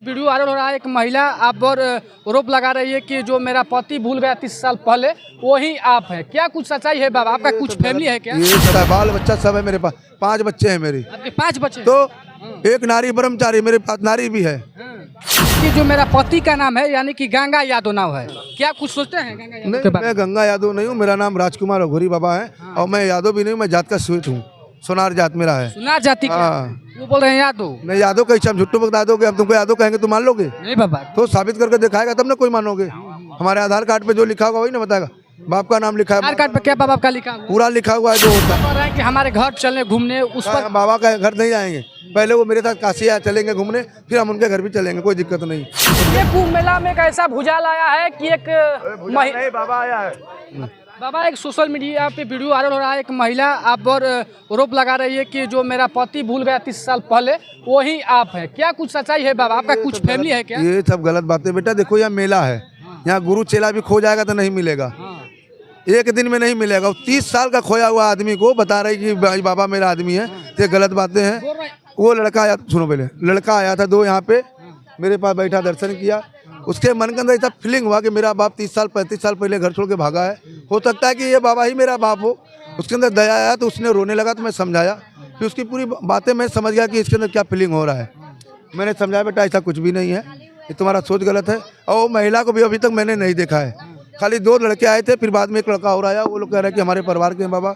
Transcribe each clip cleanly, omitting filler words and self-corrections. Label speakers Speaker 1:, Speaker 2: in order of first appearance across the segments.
Speaker 1: Video viral हो रहा है। एक महिला आप पर आरोप लगा रही है कि जो मेरा पति भूल गया 30 साल पहले वही आप है। क्या कुछ सच्चाई है बाबा? आपका कुछ फैमिली है क्या?
Speaker 2: ये सारा बाल बच्चा सब है मेरे पास। 5 बच्चे हैं मेरे।
Speaker 1: आपके 5 बच्चे?
Speaker 2: तो एक नारी ब्रह्मचारी मेरे पास नारी भी है।
Speaker 1: कि जो मेरा पति का नाम है यानी कि गंगा यादव नाम है। क्या कुछ सोचते हैं गंगा यादव
Speaker 2: नहीं,
Speaker 1: के बारे में?
Speaker 2: मैं गंगा यादव नहीं हूँ। मेरा नाम राजकुमार अघोरी बाबा है। और मैं यादव भी नहीं हूँ, मैं जात का स्वीट हूँ। सोनार जात मेरा है।
Speaker 1: सुना जाति का?
Speaker 2: हाँ।
Speaker 1: वो बोल रहे हैं यादव।
Speaker 2: नहीं, यादव कैसे हम झुट्टू बता दोगे? हम तुमको यादव कहेंगे तो मान लोगे?
Speaker 1: नहीं बाबा।
Speaker 2: तो साबित करके दिखाएगा तब ना कोई मानोगे। हमारे आधार कार्ड पे जो लिखा होगा वही ना बताएगा। बाप का नाम लिखा है,
Speaker 1: आधार कार्ड पे क्या बाबा आपका लिखा हुआ है?
Speaker 2: पूरा लिखा हुआ है जो होता है।
Speaker 1: बोल रहे हैं कि हमारे घर चलने घूमने उस पर
Speaker 2: बाबा का घर नहीं जाएंगे, पहले वो मेरे साथ काशी चलेंगे घूमने, फिर हम उनके घर भी चलेंगे, कोई दिक्कत नहीं।
Speaker 1: ये कुंभ मेला में एक ऐसा भुजाल आया है कि एक
Speaker 2: नहीं, बाबा आया है।
Speaker 1: बाबा एक सोशल मीडिया पे वीडियो वायरल हो रहा है। एक महिला आप पर आरोप लगा रही है कि जो मेरा पति भूल गया 30 साल पहले वही आप है। क्या कुछ सच्चाई है बाबा? आपका कुछ फैमिली है क्या?
Speaker 2: ये सब गलत बातें बेटा। देखो यहाँ मेला है, यहाँ गुरु चेला भी खो जाएगा तो नहीं मिलेगा, एक दिन में नहीं मिलेगा। 30 साल का खोया हुआ आदमी को बता रही कि भाई बाबा मेरा आदमी है, ये गलत बातें हैं। वो लड़का आया, सुनो पहले, लड़का आया था 2 यहाँ पे मेरे पास बैठा, दर्शन किया। उसके मन के अंदर ऐसा फीलिंग हुआ कि मेरा बाप 30 साल 35 साल पहले घर छोड़ के भागा है, हो सकता है कि ये बाबा ही मेरा बाप हो। उसके अंदर दया आया तो उसने रोने लगा, तो मैं समझाया, फिर उसकी पूरी बातें मैं समझ गया कि इसके अंदर क्या फीलिंग हो रहा है। मैंने समझाया बेटा ऐसा कुछ भी नहीं है, ये तुम्हारा सोच गलत है। और वो महिला को भी अभी तक मैंने नहीं देखा है, खाली 2 लड़के आए थे, फिर बाद में एक लड़का और आया। वो लोग कह रहे हैं कि हमारे परिवार के हैं बाबा,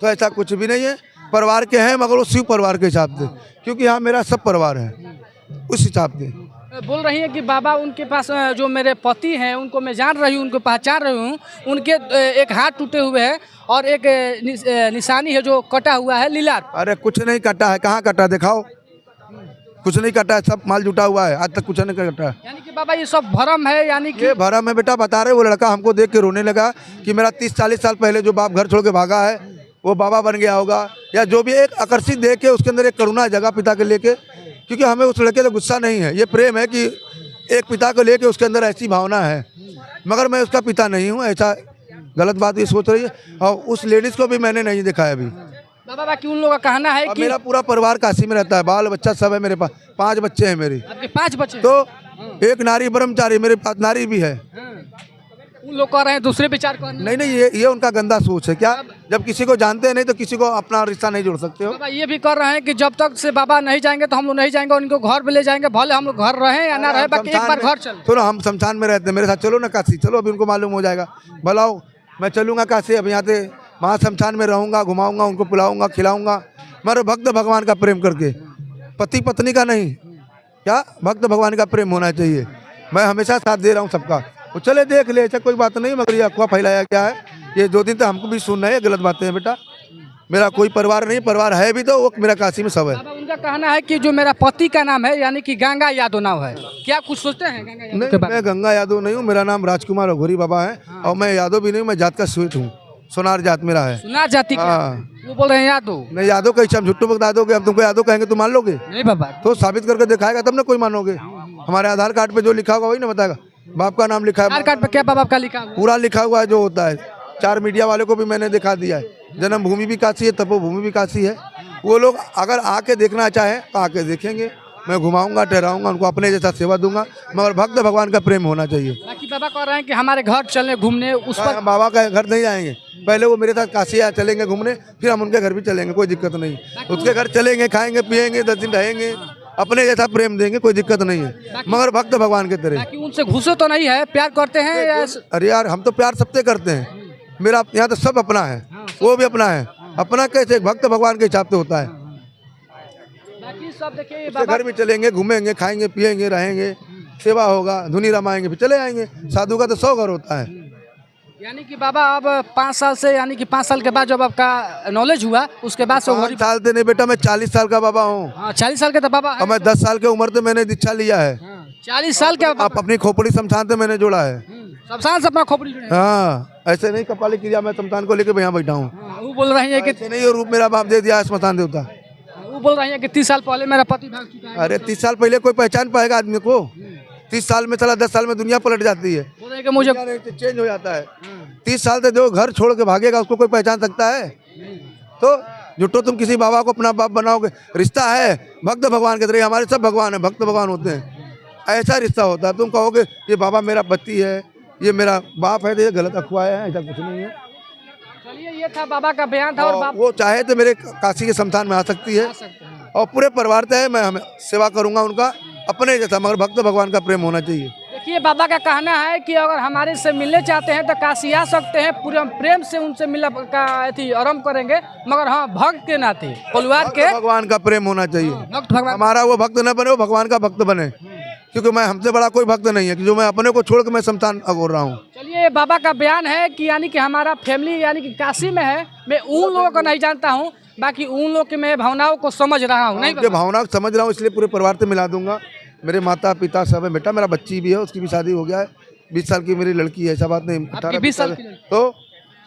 Speaker 2: तो ऐसा कुछ भी नहीं है। परिवार के हैं मगर वो शिव परिवार के हिसाब से, क्योंकि यहाँ मेरा सब परिवार है उस हिसाब से।
Speaker 1: बोल रही है कि बाबा उनके पास जो मेरे पति हैं उनको मैं जान रही हूँ, उनको पहचान रही हूँ। उनके एक हाथ टूटे हुए हैं और एक निशानी है जो कटा हुआ है लीलार।
Speaker 2: अरे कुछ नहीं कटा है, कहाँ कटा दिखाओ? कुछ नहीं कटा है, सब माल जुटा हुआ है, आज तक कुछ नहीं कटा है।
Speaker 1: यानी कि बाबा ये सब भरम है? यानी कि
Speaker 2: ये भरम है बेटा, बता रहे। वो लड़का हमको देख के रोने लगा कि मेरा 30-40 साल पहले जो बाप घर छोड़ के भागा है वो बाबा बन गया होगा, या जो भी। एक आकर्षित देख के उसके अंदर एक करुणा जगह पिता के लेके, क्योंकि हमें उस लड़के से गुस्सा नहीं है, ये प्रेम है कि एक पिता को लेके उसके अंदर ऐसी भावना है। मगर मैं उसका पिता नहीं हूँ, ऐसा गलत बात ये सोच रही है। और उस लेडीज़ को भी मैंने नहीं देखा है अभी।
Speaker 1: बाबा बाकी उन लोगों का कहना है कि
Speaker 2: मेरा पूरा परिवार काशी में रहता है, बाल बच्चा सब है मेरे पास। 5 बच्चे हैं मेरे।
Speaker 1: आपके 5 बच्चे?
Speaker 2: तो एक नारी ब्रह्मचारी मेरे पास नारी भी है।
Speaker 1: उन लोग कह रहे हैं दूसरे विचार कर।
Speaker 2: नहीं, ये उनका गंदा सोच है। क्या जब किसी को जानते हैं नहीं तो किसी को अपना रिश्ता नहीं जोड़ सकते हो?
Speaker 1: बाबा ये भी कर रहे हैं कि जब तक से बाबा नहीं जाएंगे तो हम लोग नहीं जाएंगे, उनको घर पे ले जाएंगे, भले हम लोग घर रहे या ना रहे, बाकी एक बार घर चल।
Speaker 2: चलो हम शमशान में रहते हैं, मेरे साथ चलो ना काशी, चलो अभी उनको मालूम हो जाएगा। बुलाओ, मैं चलूंगा काशी, अब यहाँ से वहाँ शमशान में रहूँगा, घुमाऊँगा, उनको पिलाऊँगा खिलाऊँगा। मेरे भक्त भगवान का प्रेम करके, पति पत्नी का नहीं, क्या भक्त भगवान का प्रेम होना चाहिए। मैं हमेशा साथ दे रहा हूँ सबका। वो चले देख ले, ऐसा कोई बात नहीं। मगर ये अफवाह फैलाया क्या है, ये 2 दिन तक हमको भी सुनना है, गलत बातें हैं बेटा। मेरा कोई परिवार नहीं, परिवार है भी तो वो मेरा काशी में सब है।
Speaker 1: बाबा उनका कहना है कि जो मेरा पति का नाम है यानी कि गंगा यादव नाम है। क्या कुछ सोचते हैं गंगा यादव के
Speaker 2: नहीं,
Speaker 1: बारे में?
Speaker 2: मैं गंगा यादव नहीं हूँ। मेरा नाम राजकुमार अघोरी बाबा है। और मैं यादव भी नहीं हूँ, मैं जात का स्वीट हूँ। सोनार जात मेरा है।
Speaker 1: सुना जाति का?
Speaker 2: हाँ।
Speaker 1: वो बोल रहे हैं यादव।
Speaker 2: नहीं, यादव कैसे हम झुट्टू बता दोगे? हम तुमको यादव कहेंगे तो मान लोगे?
Speaker 1: नहीं बाबा।
Speaker 2: तो साबित करके दिखाएगा तब ना कोई मानोगे। हमारे आधार कार्ड पे जो लिखा होगा वही ना बताएगा। बाप का नाम लिखा है,
Speaker 1: आधार कार्ड पे क्या बाबा आपका लिखा हुआ है?
Speaker 2: पूरा लिखा हुआ है जो होता है। 4 मीडिया वाले को भी मैंने दिखा दिया है। जन्मभूमि भी काशी है, तपोभूमि भी काशी है। वो लोग अगर आके देखना चाहे तो आके देखेंगे। मैं घुमाऊंगा, ठहराऊंगा, उनको अपने जैसा सेवा दूंगा। मगर भक्त भगवान का प्रेम होना चाहिए।
Speaker 1: बाकी बाबा कह रहे हैं कि हमारे घर चलने घूमने उस पर
Speaker 2: बाबा का घर नहीं जाएंगे, पहले वो मेरे साथ काशी चलेंगे घूमने, फिर हम उनके घर भी चलेंगे, कोई दिक्कत नहीं। उसके घर चलेंगे, खाएंगे पिएंगे, 10 दिन रहेंगे, अपने जैसा प्रेम देंगे, कोई दिक्कत नहीं है। मगर भक्त भगवान के तरह।
Speaker 1: बाकी उनसे घुसे तो नहीं है, प्यार करते हैं या?
Speaker 2: अरे यार हम तो प्यार सबसे करते हैं। मेरा यहाँ तो सब अपना है, वो भी अपना है। अपना कैसे? भक्त भगवान के हिसाब से होता है।
Speaker 1: बाकी सब देखिए
Speaker 2: उसके घर भी चलेंगे, घूमेंगे, खाएंगे पिएंगे, रहेंगे, सेवा होगा, धुनी रमाएंगे, फिर चले आएंगे। साधु का तो 100 घर होता है।
Speaker 1: यानी कि बाबा अब 5 साल से, यानी कि 5 साल के बाद जब आपका नॉलेज हुआ उसके बाद से
Speaker 2: 5 साल से नहीं बेटा, मैं 40 साल का बाबा हूँ।
Speaker 1: हाँ 40 साल के तो बाबा है।
Speaker 2: और मैं 10 साल की उम्र से मैंने दीक्षा लिया है।
Speaker 1: 40 साल के
Speaker 2: आप अपनी खोपड़ी शमशान से मैंने जोड़ा है।
Speaker 1: शमशान से अपना खोपड़ी जुड़े हैं।
Speaker 2: हाँ, ऐसे नहीं कपाली क्रिया मैं शमशान को लेकर यहाँ बैठा हूँ।
Speaker 1: वो बोल रही है कि
Speaker 2: ऐसे नहीं, ये रूप मेरा बाप दे दिया है श्मशान देवता।
Speaker 1: वो बोल रही है कि 30 साल पहले मेरा पति भाग चुका है।
Speaker 2: अरे 30 साल पहले कोई पहचान पाएगा आदमी को? 30 साल में चला, 10 साल में दुनिया पलट जाती है,
Speaker 1: बोल रहे हैं कि मुझे
Speaker 2: चेंज हो जाता है। 30 साल से जो घर छोड़ के भागेगा उसको कोई पहचान सकता है? तो जुटो तुम किसी बाबा को अपना बाप बनाओगे। रिश्ता है भक्त भगवान के तरह, हमारे सब भगवान है, भक्त भगवान होते हैं। ऐसा रिश्ता होता है। तुम कहोगे ये बाबा मेरा पति है, ये मेरा बाप है, तो ये गलत अफवाह है, ऐसा कुछ नहीं है।
Speaker 1: चलिए, ये था बाबा का बयान था। और
Speaker 2: और वो चाहे तो मेरे काशी के शमशान में आ सकती है, और पूरे परिवार से मैं हमें सेवा करूंगा उनका अपने जैसा, मगर भक्त भगवान का प्रेम होना चाहिए।
Speaker 1: देखिए, बाबा का कहना है कि अगर हमारे से मिलने चाहते हैं तो काशी आ सकते हैं, पूरे हम प्रेम से उनसे मिलने का आरंभ करेंगे, मगर हाँ भक्त के नाते, परिवार के,
Speaker 2: भगवान का प्रेम होना चाहिए।
Speaker 1: भक्त भगवान,
Speaker 2: हमारा वो भक्त न बने, वो भगवान का भक्त बने, क्योंकि मैं हमसे बड़ा कोई भक्त नहीं है कि जो मैं अपने को छोड़ के मैं शमशान अगोर रहा हूँ।
Speaker 1: चलिए, बाबा का बयान है कि यानी कि हमारा फैमिली यानी कि काशी में है। मैं उन लोगों को नहीं जानता हूँ, बाकी उन लोग की मैं भावनाओं को समझ रहा हूँ। नहीं,
Speaker 2: भावना को समझ रहा हूँ, इसलिए पूरे परिवार से मिला दूंगा। मेरे माता पिता सब है, बेटा मेरा बच्ची भी है, उसकी भी शादी हो गया है, 20 साल की मेरी लड़की है, ऐसा बात नहीं,
Speaker 1: 20 साल की।
Speaker 2: तो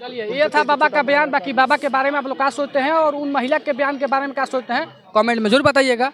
Speaker 1: चलिए, ये था बाबा का बयान। बाकी बाबा के बारे में आप लोग क्या सोचते हैं और उन महिला के बयान के बारे में क्या सोचते हैं, कमेंट में जरूर बताइएगा।